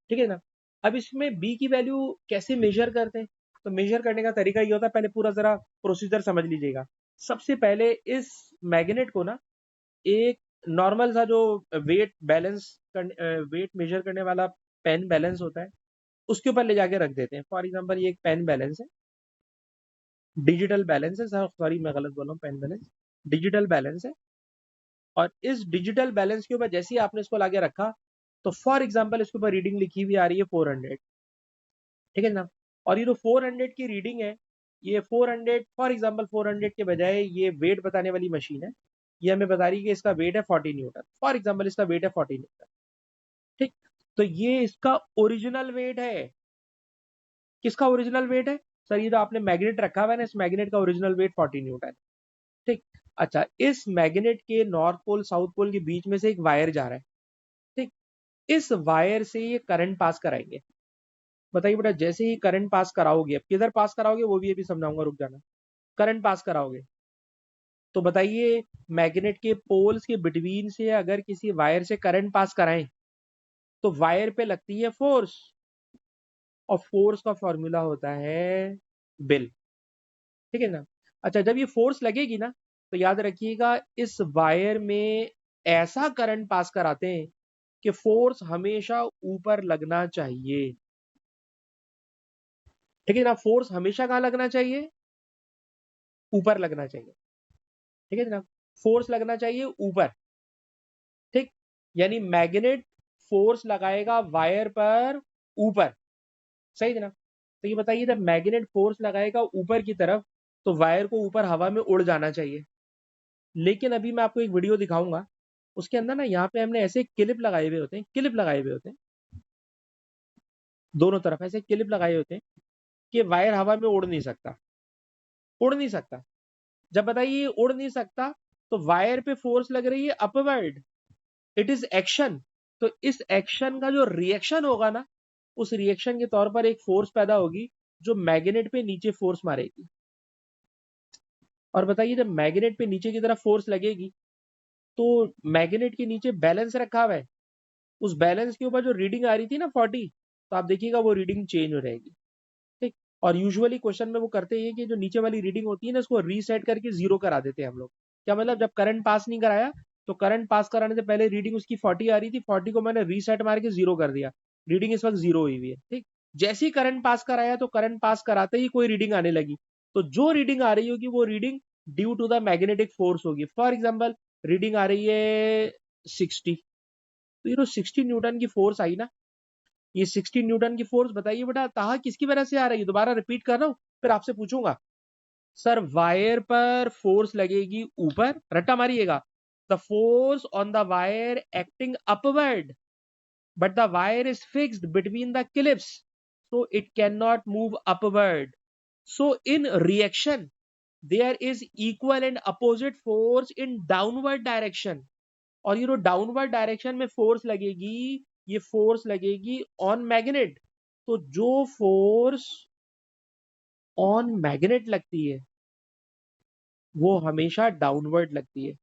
ठीक है ना। अब इसमें बी की वैल्यू कैसे मेजर करते हैं? तो मेजर करने का तरीका ये होता है, पहले पूरा जरा प्रोसीजर समझ लीजिएगा। सबसे पहले इस मैग्नेट को ना एक नॉर्मल सा जो वेट बैलेंस वेट मेजर करने वाला पेन बैलेंस होता है, उसके ऊपर ले जाके रख देते हैं। फॉर एग्जांपल ये एक पेन बैलेंस है, डिजिटल बैलेंस है सर, सॉरी मैं गलत बोल रहा हूँ, पेन बैलेंस डिजिटल बैलेंस है। और इस डिजिटल बैलेंस के ऊपर जैसे ही आपने इसको लाके रखा, तो फॉर एग्जांपल इसके ऊपर रीडिंग लिखी हुई आ रही है 400, ठीक है ना। और ये जो 400 की रीडिंग है, ये 400 फॉर एग्जांपल 400 के बजाय ये वेट बताने वाली मशीन है, ये हमें बता रही है कि इसका वेट है 40 न्यूटन, फॉर एग्जांपल इसका वेट है 40 न्यूटन, ठीक। तो ये इसका ओरिजिनल वेट है। किसका ओरिजिनल वेट है? सर ये जो आपने मैग्नेट रखा हुआ है ना, इस मैग्नेट का ओरिजिनल वेट 40 न्यूटन, ठीक। अच्छा, इस मैग्नेट के नॉर्थ पोल साउथ पोल के बीच में से एक वायर जा रहा है, ठीक। इस वायर से ये करंट पास कराएंगे। बताइए बेटा, जैसे ही करंट पास कराओगे, अब किधर पास कराओगे वो भी अभी समझाऊंगा, रुक जाना। करंट पास कराओगे तो बताइए, मैग्नेट के पोल्स के बिटवीन से अगर किसी वायर से करंट पास कराएं तो वायर पे लगती है फोर्स, और फोर्स का फॉर्मूला होता है बिल, ठीक है ना। अच्छा, जब ये फोर्स लगेगी ना तो याद रखिएगा इस वायर में ऐसा करंट पास कराते हैं कि फोर्स हमेशा ऊपर लगना चाहिए, ठीक है ना। फोर्स हमेशा कहाँ लगना चाहिए? ऊपर लगना चाहिए, ठीक है जनाब। फोर्स लगना चाहिए ऊपर, ठीक। यानी मैग्नेट फोर्स लगाएगा वायर पर ऊपर, सही जनाब। तो ये बताइए, जब मैग्नेट फोर्स लगाएगा ऊपर की तरफ तो वायर को ऊपर हवा में उड़ जाना चाहिए। लेकिन अभी मैं आपको एक वीडियो दिखाऊंगा, उसके अंदर ना यहाँ पे हमने ऐसे क्लिप लगाए हुए होते हैं, क्लिप लगाए हुए होते हैं दोनों तरफ, ऐसे क्लिप लगाए होते हैं कि वायर हवा में उड़ नहीं सकता, उड़ नहीं सकता। जब बताइए उड़ नहीं सकता तो वायर पे फोर्स लग रही है अपवर्ड, इट इज एक्शन। तो इस एक्शन का जो रिएक्शन होगा ना, उस रिएक्शन के तौर पर एक फोर्स पैदा होगी जो मैग्नेट पे नीचे फोर्स मारेगी। और बताइए, जब मैग्नेट पे नीचे की तरफ फोर्स लगेगी तो मैग्नेट के नीचे बैलेंस रखा हुआ है, उस बैलेंस के ऊपर जो रीडिंग आ रही थी ना 40, तो आप देखिएगा वो रीडिंग चेंज हो जाएगी। ठीक। और यूजुअली क्वेश्चन में वो करते हैं कि जो नीचे वाली रीडिंग होती है ना, उसको रीसेट करके जीरो करा देते हैं हम लोग। क्या मतलब, जब करंट पास नहीं कराया तो करंट पास कराने से पहले रीडिंग उसकी 40 आ रही थी, 40 को मैंने रीसेट मार के जीरो कर दिया, रीडिंग इस वक्त जीरो हुई हुई है। ठीक। जैसे ही करंट पास कराया तो करंट पास कराते ही कोई रीडिंग आने लगी, तो जो रीडिंग आ रही होगी वो reading due to the magnetic force होगी। फॉर एग्जाम्पल रीडिंग आ रही है 60, तो ये तो 60 न्यूटन की फोर्स आई ना, ये 60 न्यूटन की फोर्स बताइए बेटा ताहा किसकी वजह से आ रही है, दोबारा रिपीट कर रहा हूं, फिर आपसे पूछूंगा। सर वायर पर फोर्स लगेगी ऊपर, रट्टा मारिएगा, the force on the wire acting upward, but the wire is fixed between the clips, so it cannot move upward. So in reaction there is equal and opposite force in downward direction, और ये जो downward direction में force लगेगी, ये force लगेगी on magnet. तो जो force on magnet लगती है वो हमेशा डाउनवर्ड लगती है,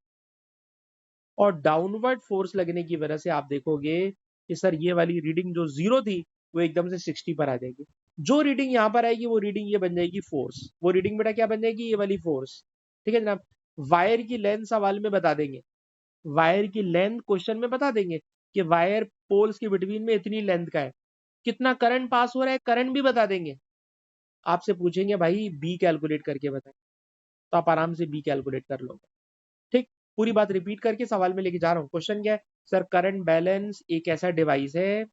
और डाउनवर्ड फोर्स लगने की वजह से आप देखोगे कि सर ये वाली रीडिंग जो जीरो थी वो एकदम से 60 पर आ जाएगी। जो रीडिंग यहां पर आएगी वो रीडिंग ये बन जाएगी फोर्स, वो रीडिंग बेटा क्या बन जाएगी, ये वाली फोर्स। ठीक है जनाब। वायर की लेंथ सवाल में बता देंगे, वायर की लेंथ क्वेश्चन में बता देंगे कि वायर पोल्स के बिटवीन में इतनी लेंथ का है, कितना करंट पास हो रहा है करंट भी बता देंगे। आपसे पूछेंगे भाई बी कैलकुलेट करके बताएं, तो आप आराम से बी कैलकुलेट कर लोगे। ठीक। पूरी बात रिपीट करके सवाल में लेके जा रहा हूँ। क्वेश्चन क्या है सर, करंट बैलेंस एक ऐसा डिवाइस है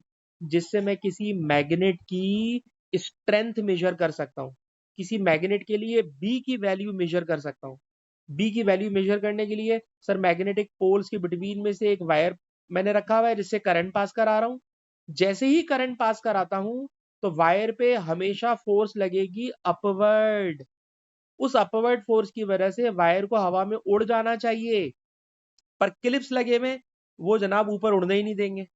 जिससे मैं किसी मैग्नेट की स्ट्रेंथ मेजर कर सकता हूँ, किसी मैग्नेट के लिए बी की वैल्यू मेजर कर सकता हूँ। बी की वैल्यू मेजर करने के लिए सर मैग्नेटिक पोल्स के बिटवीन में से एक वायर मैंने रखा हुआ है जिससे करंट पास करा रहा हूँ। जैसे ही करंट पास कराता हूँ तो वायर पे हमेशा फोर्स लगेगी अपवर्ड, उस अपवर्ड फोर्स की वजह से वायर को हवा में उड़ जाना चाहिए, पर क्लिप्स लगे में वो जनाब ऊपर उड़ने ही नहीं देंगे।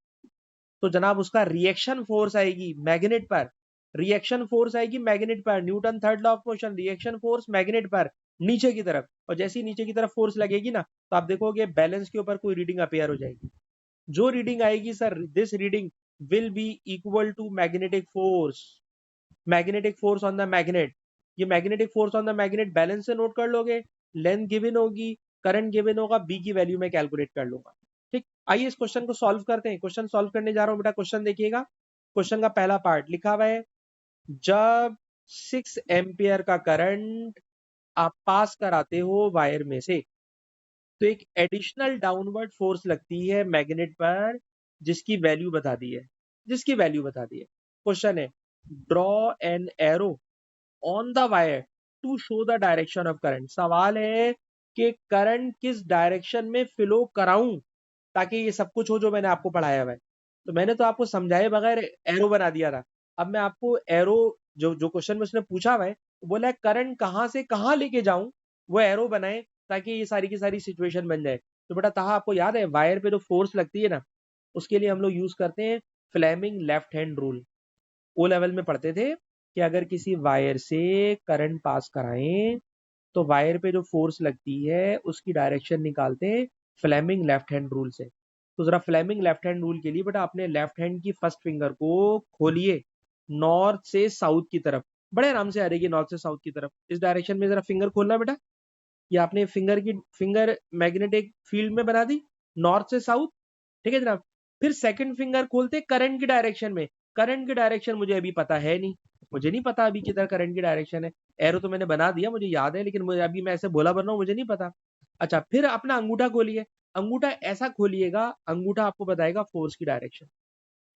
तो जनाब उसका रिएक्शन फोर्स आएगी मैग्नेट पर, रिएक्शन फोर्स आएगी मैग्नेट पर, Newton third law of motion, reaction force magnet पर नीचे की तरफ, और जैसे ही नीचे की तरफ फोर्स लगेगी ना तो आप देखोगे बैलेंस के ऊपर कोई रीडिंग अपेयर हो जाएगी। जो रीडिंग आएगी sir, this reading will be equal to magnetic force, magnetic force on the magnet. ये magnetic force on the magnet balance से नोट कर लोगे, लेंथ गिवन होगी, करंट गिवन होगा, बी की वैल्यू में कैलकुलेट कर लूंगा। ठीक। आइए इस क्वेश्चन को सॉल्व करते हैं। क्वेश्चन सॉल्व करने जा रहा हूं बेटा, क्वेश्चन देखिएगा। क्वेश्चन का पहला पार्ट लिखा हुआ है, जब 6 एम्पियर का करंट आप पास कराते हो वायर में से तो एक एडिशनल डाउनवर्ड फोर्स लगती है मैग्नेट पर, जिसकी वैल्यू बता दी है, जिसकी वैल्यू बता दी है। क्वेश्चन है, draw an arrow on the wire to show the direction of current. सवाल है कि करंट किस डायरेक्शन में फ्लो कराऊं ताकि ये सब कुछ हो जो मैंने आपको पढ़ाया हुआ है। तो मैंने तो आपको समझाए बगैर एरो बना दिया था, अब मैं आपको एरो जो जो क्वेश्चन में उसने पूछा हुआ है, बोला है करंट कहां से कहां लेके जाऊं, वो एरो बनाए ताकि ये सारी की सारी सिचुएशन बन जाए। तो बेटा ताहा आपको याद है वायर पे जो फोर्स लगती है ना, उसके लिए हम लोग यूज करते हैं Fleming left hand rule. O level में पढ़ते थे कि अगर किसी वायर से करंट पास कराएं तो वायर पे जो फोर्स लगती है उसकी डायरेक्शन निकालते हैं फ्लेमिंग लेफ्ट हैंड रूल से। तो जरा फ्लेमिंग लेफ्ट हैंड रूल के लिए बेटा अपने लेफ्ट हैंड की फर्स्ट फिंगर को खोलिए नॉर्थ से साउथ की तरफ, बड़े आराम से आ रही है नॉर्थ से साउथ की तरफ, इस डायरेक्शन में जरा फिंगर खोलना बेटा। ये आपने फिंगर मैग्नेटिक फील्ड में बना दी नॉर्थ से साउथ। ठीक है जनाब। फिर सेकंड फिंगर खोलते करंट की डायरेक्शन में, करंट की डायरेक्शन मुझे अभी पता है नहीं, मुझे नहीं पता अभी किधर करंट की डायरेक्शन है, एरो तो मैंने बना दिया मुझे याद है, लेकिन मुझे अभी मैं ऐसे बोला बन रहा हूँ मुझे नहीं पता। अच्छा फिर अपना अंगूठा खोलिए, अंगूठा ऐसा खोलिएगा, अंगूठा आपको बताएगा फोर्स की डायरेक्शन।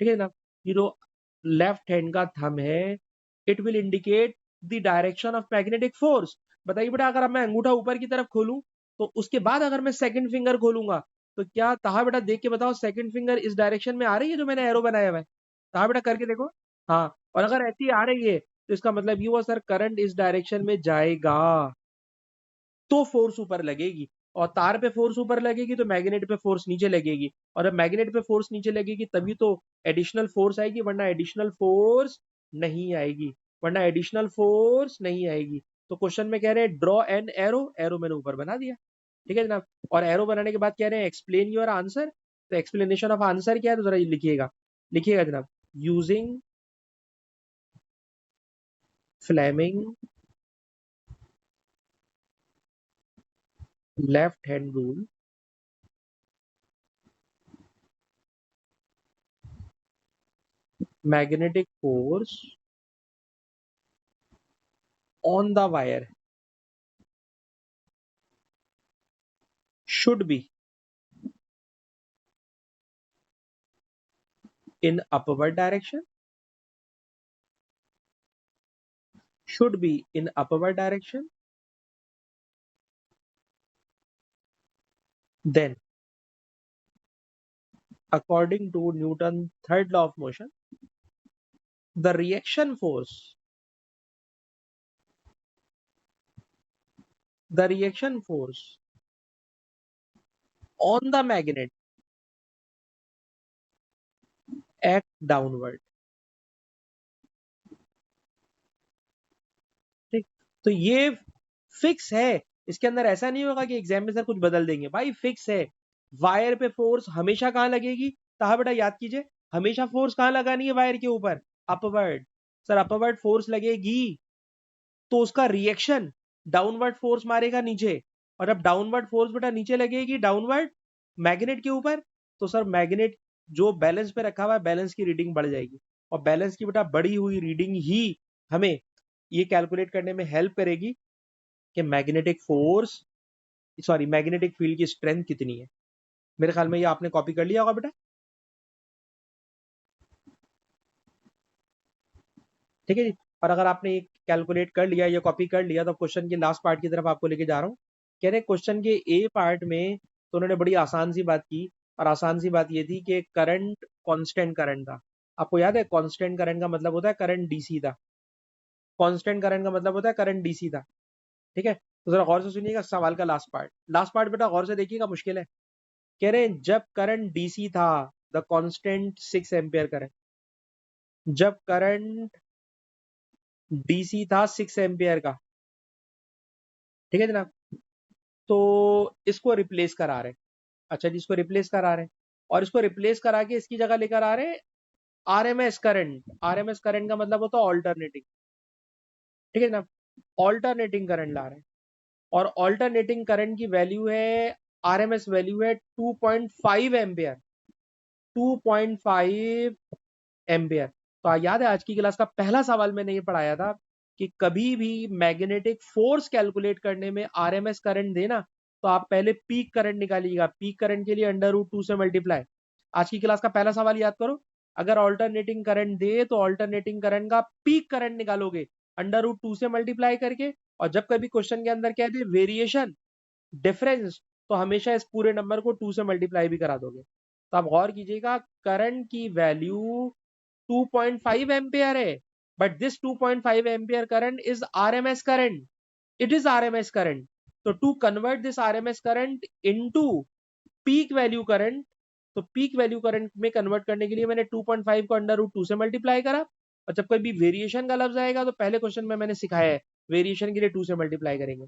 ठीक है ना। ये जो लेफ्ट हैंड का थंब है, it will indicate the direction of magnetic force. बताइए बेटा अगर मैं अंगूठा ऊपर की तरफ खोलूं तो उसके बाद अगर मैं सेकंड फिंगर खोलूंगा तो क्या ताहा बेटा देख के बताओ सेकंड फिंगर इस डायरेक्शन में आ रही है जो मैंने एरो बनाया हुआ है, ताहा बेटा करके देखो। हाँ, और अगर ऐसी आ रही है तो इसका मतलब ये हुआ सर करंट इस डायरेक्शन में जाएगा तो फोर्स ऊपर लगेगी, और तार पे फोर्स ऊपर लगेगी तो मैग्नेट पे फोर्स नीचे लगेगी, और अब मैग्नेट पे फोर्स नीचे लगेगी तभी तो एडिशनल फोर्स आएगी, वरना एडिशनल फोर्स नहीं आएगी, वरना एडिशनल फोर्स नहीं आएगी। तो क्वेश्चन में कह रहे हैं ड्रॉ एन एरो, एरो मैंने ऊपर बना दिया। ठीक है जनाब। और एरो बनाने के बाद कह रहे हैं एक्सप्लेन योर आंसर, तो एक्सप्लेनेशन ऑफ आंसर क्या है, तो जरा लिखिएगा, लिखिएगा जनाब, using Fleming left hand rule magnetic force on the wire should be in upward direction, should be in upward direction, then according to Newton's third law of motion, the reaction force on the magnet act downward. ठीक, तो ये fix है, इसके अंदर ऐसा नहीं होगा कि एग्जाम में सर कुछ बदल देंगे, भाई फिक्स है। वायर पे फोर्स हमेशा कहां लगेगी, कहा बेटा याद कीजिए, हमेशा फोर्स कहां लगानी है वायर के ऊपर, अपवर्ड। सर अपवर्ड फोर्स लगेगी तो उसका रिएक्शन डाउनवर्ड फोर्स मारेगा नीचे, और अब डाउनवर्ड फोर्स बेटा नीचे लगेगी डाउनवर्ड मैग्नेट के ऊपर, तो सर मैग्नेट जो बैलेंस पे रखा हुआ है बैलेंस की रीडिंग बढ़ जाएगी, और बैलेंस की बेटा बढ़ी हुई रीडिंग ही हमें ये कैलकुलेट करने में हेल्प करेगी कि magnetic force, sorry magnetic field की स्ट्रेंथ कितनी है। मेरे ख्याल में ये आपने कॉपी कर लिया होगा बेटा, ठीक है जी। और अगर आपने ये कैलकुलेट कर लिया या कॉपी कर लिया तो क्वेश्चन के लास्ट पार्ट की तरफ आपको लेके जा रहा हूँ। कह रहे क्वेश्चन के ए पार्ट में तो उन्होंने बड़ी आसान सी बात की, और आसान सी बात ये थी कि करंट कांस्टेंट करंट था। आपको याद है कांस्टेंट करंट का मतलब होता है करंट डीसी था, कांस्टेंट करंट का मतलब होता है करंट डीसी था, ठीक है। तो जरा गौर से सुनिएगा सवाल का लास्ट पार्ट, लास्ट पार्ट बेटा गौर से देखिएगा, मुश्किल है। कह रहे हैं जब करंट डीसी था द कांस्टेंट 6 एम्पियर करंट, जब करंट डीसी था 6 एम्पियर का, ठीक है जनाब, तो इसको रिप्लेस करा रहे हैं। अच्छा जी, इसको रिप्लेस करा रहे हैं, और इसको रिप्लेस करा के इसकी जगह लेकर आ रहे हैं आरएमएस करंट। आरएमएस करंट का मतलब होता है ऑल्टरनेटिंग, ठीक है जनाब, ऑल्टरनेटिंग करंट ला रहे हैं, और ऑल्टरनेटिंग करंट की वैल्यू है, आरएमएस वैल्यू है 2.5 एम्पियर, 2.5 एम्पियर। तो याद है आज की क्लास का पहला सवाल मैंने ये पढ़ाया था कि कभी भी मैग्नेटिक फोर्स कैलकुलेट करने में आरएमएस करंट देना, तो आप पहले पीक करंट निकालिएगा, पीक करंट के लिए √2 से मल्टीप्लाई। आज की क्लास का पहला सवाल याद करो, अगर ऑल्टरनेटिंग करंट दे तो ऑल्टरनेटिंग करंट का पीक करंट निकालोगे √2 से मल्टीप्लाई करके, और जब कभी क्वेश्चन के अंदर कह दे वेरिएशन डिफरेंस, तो हमेशा इस पूरे नंबर को 2 से मल्टीप्लाई भी करा दोगे। तो आप गौर कीजिएगा, करंट की वैल्यू 2.5 एम्पियर है, but this 2.5 ampere current is RMS current, it is RMS current. तो to convert this RMS current into peak value current, तो पीक वैल्यू करंट में कन्वर्ट करने के लिए मैंने 2.5 को √2 से मल्टीप्लाई करा, और जब कोई भी वेरिएशन का लफ्ज आएगा तो पहले क्वेश्चन में मैंने सिखाया है वेरिएशन के लिए 2 से मल्टीप्लाई करेंगे।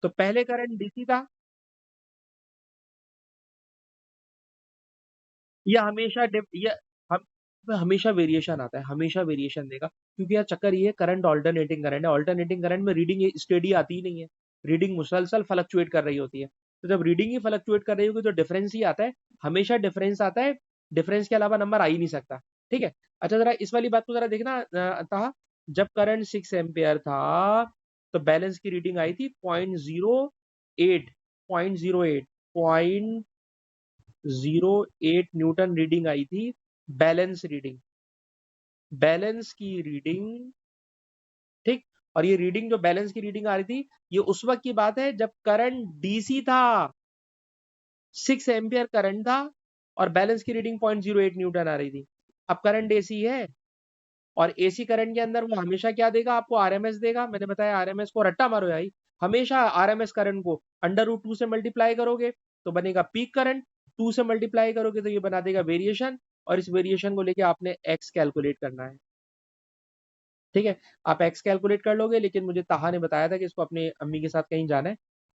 तो पहले करंट डीसी था, ये हमेशा ये हम हमेशा वेरिएशन आता है, हमेशा वेरिएशन देगा, क्योंकि यार चक्कर ये करंट ऑल्टरनेटिंग करंट है, ऑल्टरनेटिंग करंट में रीडिंग स्टेडी आती ही नहीं है, रीडिंग मुसलसल फ्लक्चुएट कर रही होती है। तो जब रीडिंग ही फ्लक्चुएट कर रही होगी तो डिफरेंस ही आता है, हमेशा डिफरेंस आता है, डिफरेंस के अलावा नंबर आ ही नहीं सकता, ठीक है। अच्छा जरा इस वाली बात को जरा देखना था, जब करंट 6 एम्पियर था तो बैलेंस की रीडिंग आई थी 0.08, 0.08 न्यूटन रीडिंग आई थी, बैलेंस रीडिंग, बैलेंस की रीडिंग, ठीक। और ये रीडिंग जो बैलेंस की रीडिंग आ रही थी, ये उस वक्त की बात है जब करंट डीसी था, 6 एम्पियर करंट था, और बैलेंस की रीडिंग 0.08 न्यूटन आ रही थी। अब करंट एसी है, और एसी करंट के अंदर वो हमेशा क्या देगा आपको, आरएमएस देगा। मैंने बताया आरएमएस को रट्टा मारो भाई, हमेशा आरएमएस करंट को √2 से मल्टीप्लाई करोगे तो बनेगा पीक करंट, 2 से मल्टीप्लाई करोगे तो ये बना देगा वेरिएशन, और इस वेरिएशन को लेके आपने एक्स कैलकुलेट करना है, ठीक है। आप एक्स कैलकुलेट कर लोगे, लेकिन मुझे ताहा ने बताया था कि इसको अपने अम्मी के साथ कहीं जाना है,